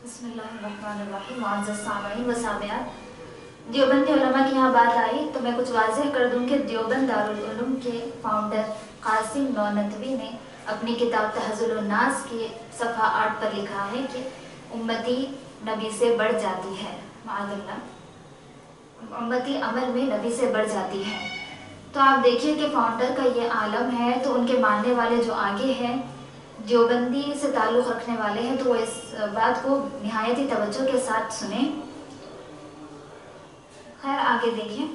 बिस्मिल्लाहिर्रहमानिर्रहीम। मुअज़्ज़ज़ सामईन व सामियात, देवबंदी उलमा की यहाँ बात आई तो मैं कुछ वाज़ेह कर दूँ कि देवबंद दारुल उलूम के फाउंडर कासिम नौनतवी ने अपनी किताब तहज़्ज़ुलुन नास के सफ़हा 8 पर लिखा है कि उम्मती नबी से बढ़ जाती है, माअज़ल्लाह उम्मती अमल में नबी से बढ़ जाती है। तो आप देखिए कि फाउंडर का ये आलम है, तो उनके मानने वाले जो आगे हैं देवबंदी से ताल्लुक़ रखने वाले हैं, तो वो इस बात को निहायत ही तवज्जो के साथ सुने। खैर आगे देखिए,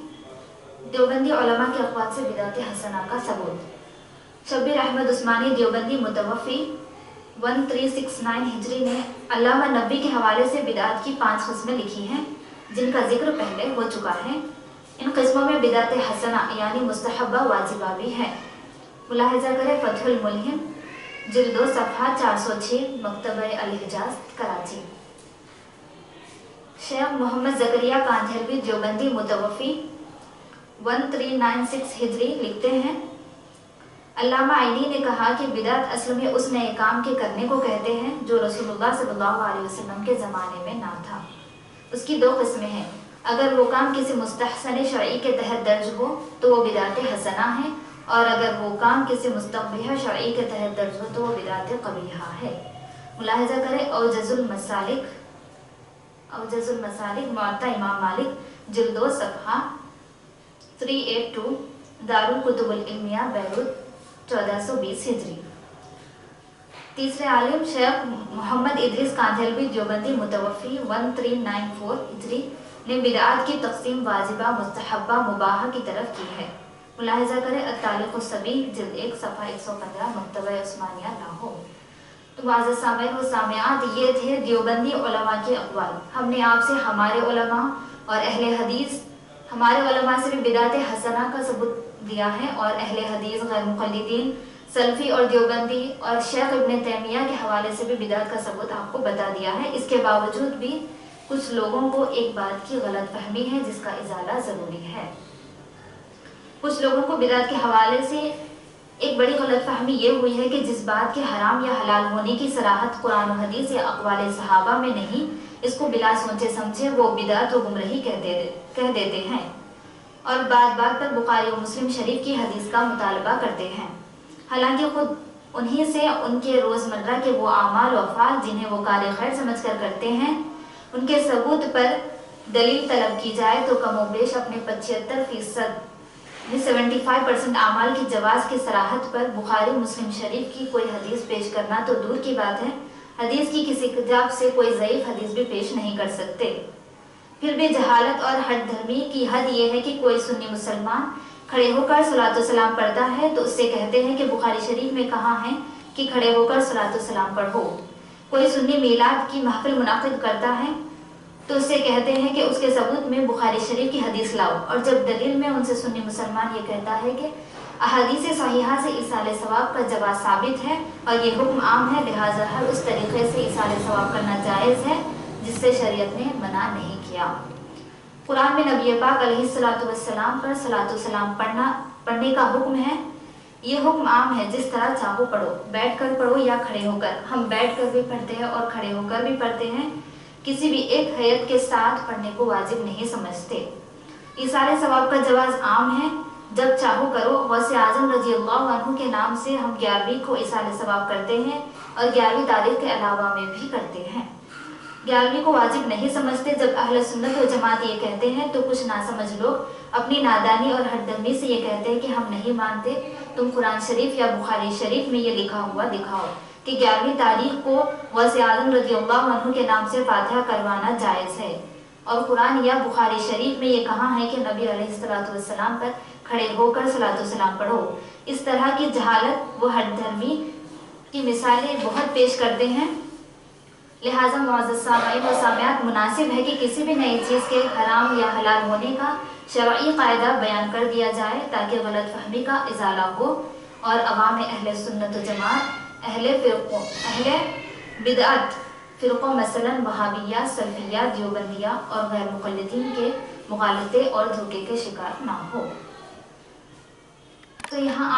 देवबंदी उलमा के अक़वाल से बिदात हसना का सबूत। शब्बीर अहमद उस्मानी देवबंदी मुतवफ़ी 1369 हिजरी ने अल्लामा नबी के हवाले से बिदात की 5 क़िस्में लिखी हैं, जिनका जिक्र पहले हो चुका है। इन क़िस्मों में बिदात हसना यानी मुस्तहब्बा वाजिबा भी है। मुलाहिज़ा करें फ़थुल मुल्हिम जिल्द 2 सफ़हा 406 मकतबा अल-हिजाज़ कराची। शेख मोहम्मद ज़करिया कांझलवी देवबंदी मुतवफ़ी 1396 हिजरी लिखते हैं, अल्लामा आइनी ने कहा कि बिदात असल में उस नए काम के करने को कहते हैं जो रसूलुल्लाह सल्लल्लाहु अलैहि वसल्लम के ज़माने में ना था। उसकी 2 क़िस्में हैं। अगर वो काम किसी मुस्तहसन शरई के तहत दर्ज हो तो वो बिदात हसना है, और अगर वो काम किसी मुस्तक़बिह शरई के तहत दर्ज हो तो वो बिदात क़बीहा है। मुलाहिज़ा करें औजज़ुल मसालिक मुअत्ता इमाम मालिक जिल्द 2 सफ़हा 382 दारुल कुतुबुल इल्मिया बैरूत 1420 हिजरी। तीसरे आलिम शेख मोहम्मद इदरीस कांझलवी देवबंदी मुतवफ़ी 1394 हिजरी ने बिदअत की तक़सीम वाजिबा, मुस्तहब्बा, मुबाहा की तरफ की है। मुलाहिज़ा करें अत-तालिक़ुस-सबीह जिल्द 1 सफ़हा 115 मकतबा उस्मानिया लाहौर। तो मुअज़्ज़ज़ सामईन व सामियात, ये थे देवबंदी उलमा के अक़वाल। हमने आपसे हमारे उलमा और अहले हदीस, हमारे उलमा से भी बिदात हसना का सबूत दिया है, और अहले हदीस, गैर मुक़ल्लिदीन, सल्फ़ी और देवबंदी और शेख इब्न तैमिया के हवाले से भी बिदात का सबूत आपको बता दिया है। इसके बावजूद भी कुछ लोगों को एक बात की गलत फहमी है जिसका इज़ाला ज़रूरी है। कुछ लोगों को बिदात के हवाले से एक बड़ी गलत फहमी ये हुई है कि जिस बात के हराम या हलाल होने की सराहत कुरान और हदीस या अक़वाल सहाबा में नहीं, इसको बिला सोचे समझे वो बिदात व गुमराही कह देते हैं, और बात बात पर बुखारी और मुस्लिम शरीफ की हदीस का मुतालबा करते हैं। हालांकि खुद उन्हीं से उनके रोज़मर्रा के वो आमाल व अफ़आल जिन्हें वो कार खैर समझ कर करते हैं, उनके सबूत पर दलील तलब की जाए तो कमोबेश अपने 75% 75% आमाल की जवाज़ की सराहत पर बुखारी मुस्लिम शरीफ की कोई हदीस पेश करना तो दूर की बात है, हदीस की किसी किताब से कोई ज़ईफ़ हदीस भी पेश नहीं कर सकते। फिर भी जहालत और हद धर्मी की हद ये है कि कोई सुन्नी मुसलमान खड़े होकर सलातो सलाम पढ़ता है तो उससे कहते हैं कि बुखारी शरीफ में कहाँ है कि खड़े होकर सलातो सलाम पढ़ो। कोई सुन्नी मीलाद की महफिल मुनाक़िद करता है तो उससे कहते हैं कि उसके सबूत में बुखारी शरीफ की हदीस लाओ, और जब दलील में उनसे सुन्नी मुसलमान ये कहता है कि अहादीस सहीहा से इसाले सवाब का जवाब साबित है और ये हुक्म आम है, लिहाजा हर उस तरीक़े से इसाले सवाब करना जायज़ है जिससे शरीयत ने मना नहीं किया। कुरान में नबी पाक अलैहिस्सलातु वस्सलाम पर सलातो सलाम पढ़ने का हुक्म है। ये हुक्म आम है, जिस तरह चाहो पढ़ो, बैठ कर पढ़ो या खड़े होकर। हम बैठ कर भी पढ़ते हैं और खड़े होकर भी पढ़ते हैं, किसी भी एक हैत के साथ पढ़ने को वाजिब नहीं समझते। इसाले सवाब का जवाज़ आम है, जब चाहो करो। गौसे आज़म रज़ियल्लाहु अन्हु के नाम से हम 11वीं को इसाले सवाब करते हैं और 11वीं तारीख के अलावा में भी करते हैं। 11वीं को वाजिब नहीं समझते। जब अहले सुन्नत व जमात ये कहते हैं तो कुछ नासमझ लोग अपनी नादानी और हरदमी से ये कहते हैं कि हम नहीं मानते, तुम कुरान शरीफ या बुखारी शरीफ में ये लिखा हुआ दिखाओ कि 11वीं तारीख को गौसे आज़म रज़ियल्लाहु अन्हु के नाम से फातिहा करवाना जायज़ है, और कुरान या बुखारी शरीफ में ये कहाँ है कि नबी अलैहिस्सलातु वस्सलाम पर खड़े होकर सलातो सलाम पढ़ो। इस तरह की जहालत व हरदर्मी की मिसालें बहुत पेश करते हैं। लिहाजा मुअज़्ज़ज़ सामईन व सामियात, मुनासिब है कि किसी भी नई चीज़ के हराम या हलाल होने का शरई कायदा बयान कर दिया जाए ताकि गलत फहमी का इज़ाला हो और अवाम अहले सुन्नत व जमात, अहले बिदअत फ़िरक़ों मसलन वहाबिया, सल्फ़िया, देवबंदिया और गैर मुक़ल्लिदीन के मुग़ालते और धोखे के शिकार ना हो। तो यहाँ